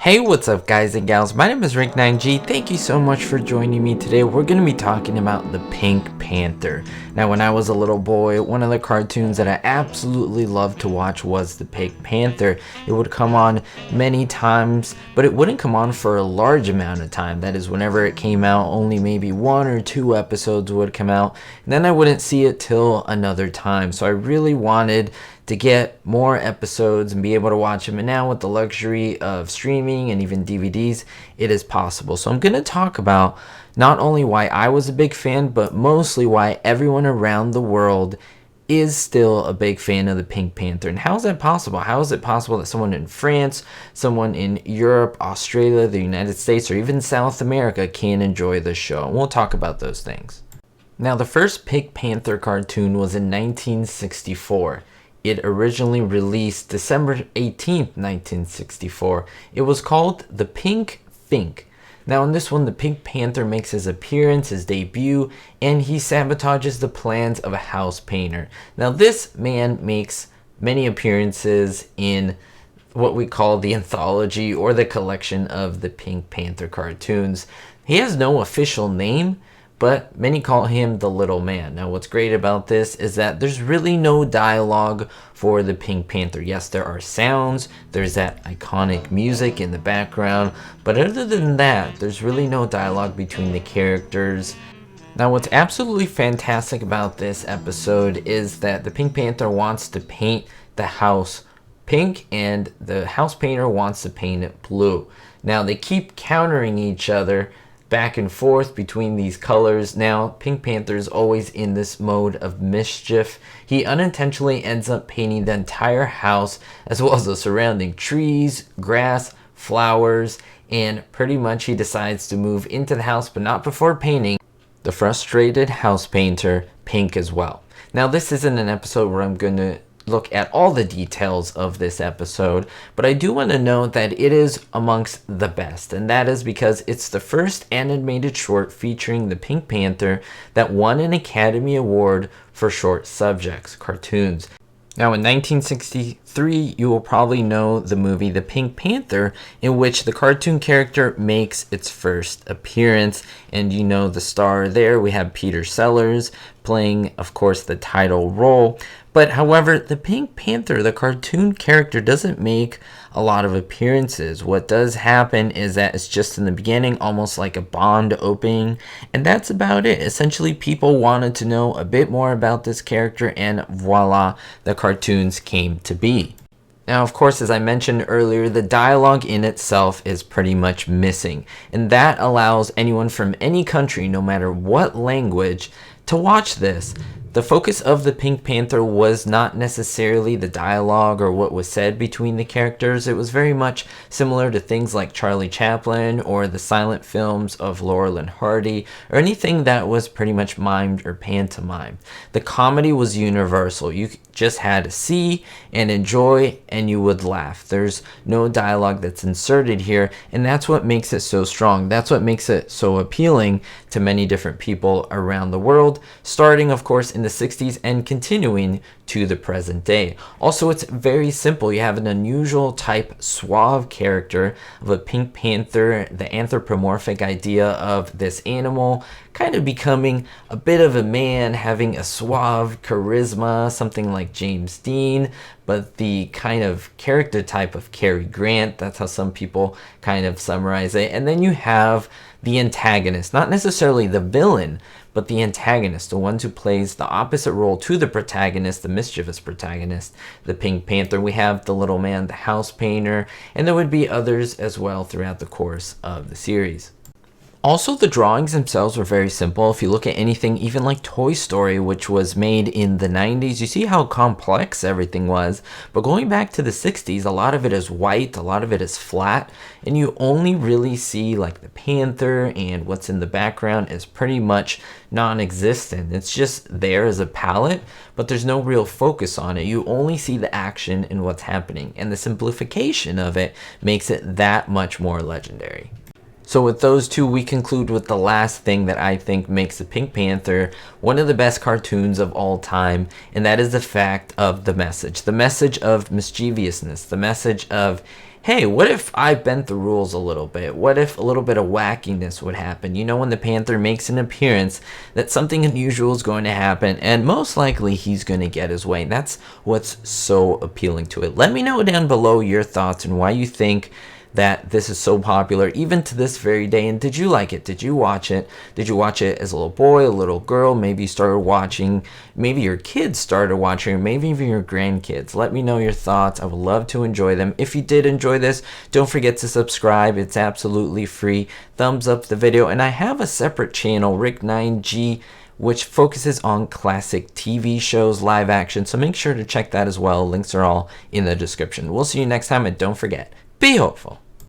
Hey, what's up guys and gals? My name is Rick9G. Thank you so much for joining me today. We're going to be talking about the Pink Panther. Now, when I was a little boy, one of the cartoons that I absolutely loved to watch was the Pink Panther. It would come on many times, but it wouldn't come on for a large amount of time. That is, whenever it came out, only maybe 1 or 2 episodes would come out, and then I wouldn't see it till another time. So I really wanted to get more episodes and be able to watch them, and now with the luxury of streaming and even DVDs, it is possible. So I'm going to talk about not only why I was a big fan, but mostly why everyone around the world is still a big fan of the Pink Panther. And how is that possible? How is it possible that someone in France, someone in Europe, Australia, the United States, or even South America can enjoy this show? And we'll talk about those things. Now, the first Pink Panther cartoon was in 1964. It originally released December 18th, 1964. It was called The Pink Fink. Now in this one, the Pink Panther makes his appearance, his debut, and he sabotages the plans of a house painter. Now this man makes many appearances in what we call the anthology or the collection of the Pink Panther cartoons. He has no official name, but many call him the Little Man. Now what's great about this is that there's really no dialogue for the Pink Panther. Yes, there are sounds, there's that iconic music in the background, but other than that, there's really no dialogue between the characters. Now what's absolutely fantastic about this episode is that the Pink Panther wants to paint the house pink and the house painter wants to paint it blue. Now they keep countering each other back and forth between these colors. Now, Pink Panther is always in this mode of mischief. He unintentionally ends up painting the entire house as well as the surrounding trees, grass, flowers, and pretty much he decides to move into the house, but not before painting the frustrated house painter pink as well. Now, this isn't an episode where I'm going to look at all the details of this episode, but I do want to note that it is amongst the best, and that is because it's the first animated short featuring the Pink Panther that won an Academy Award for short subjects, cartoons. Now in 1963, you will probably know the movie The Pink Panther, in which the cartoon character makes its first appearance, and you know the star there. We have Peter Sellers playing, of course, the title role. But however, the Pink Panther, the cartoon character, doesn't make a lot of appearances. What does happen is that it's just in the beginning, almost like a Bond opening, and that's about it. Essentially, people wanted to know a bit more about this character, and voila, the cartoons came to be. Now, of course, as I mentioned earlier, the dialogue in itself is pretty much missing, and that allows anyone from any country, no matter what language, to watch this. The focus of the Pink Panther was not necessarily the dialogue or what was said between the characters. It was very much similar to things like Charlie Chaplin or the silent films of Laurel and Hardy, or anything that was pretty much mimed or pantomime. The comedy was universal. You just had to see and enjoy, and you would laugh. There's no dialogue that's inserted here, and that's what makes it so strong. That's what makes it so appealing to many different people around the world, starting, of course, in the 60s and continuing to the present day. Also, it's very simple. You have an unusual type suave character of a Pink Panther, the anthropomorphic idea of this animal kind of becoming a bit of a man, having a suave charisma, something like James Dean, but the kind of character type of Cary Grant. That's how some people kind of summarize it. And then you have the antagonist, not necessarily the villain, but the antagonist, the one who plays the opposite role to the protagonist, the mischievous protagonist, the Pink Panther. We have the Little Man, the house painter, and there would be others as well throughout the course of the series. Also, the drawings themselves were very simple. If you look at anything even like Toy Story, which was made in the 90s, you see how complex everything was. But going back to the 60s, a lot of it is white, a lot of it is flat, and you only really see like the panther, and what's in the background is pretty much non-existent. It's just there as a palette, but there's no real focus on it. You only see the action and what's happening, and the simplification of it makes it that much more legendary. So with those two, we conclude with the last thing that I think makes the Pink Panther one of the best cartoons of all time, and that is the fact of the message of mischievousness, the message of hey, what if I bent the rules a little bit? What if a little bit of wackiness would happen? You know, when the Panther makes an appearance, that something unusual is going to happen, and most likely he's going to get his way. And that's what's so appealing to it. Let me know down below your thoughts and why you think that this is so popular even to this very day. And did you like it? Did you watch it? Did you watch it as a little boy, a little girl? Maybe you started watching, maybe your kids started watching, or maybe even your grandkids. Let me know your thoughts. I would love to enjoy them. If you did enjoy this, don't forget to subscribe. It's absolutely free. Thumbs up the video. And I have a separate channel, Rick9G, which focuses on classic TV shows, live action. So make sure to check that as well. Links are all in the description. We'll see you next time, and don't forget, be hopeful.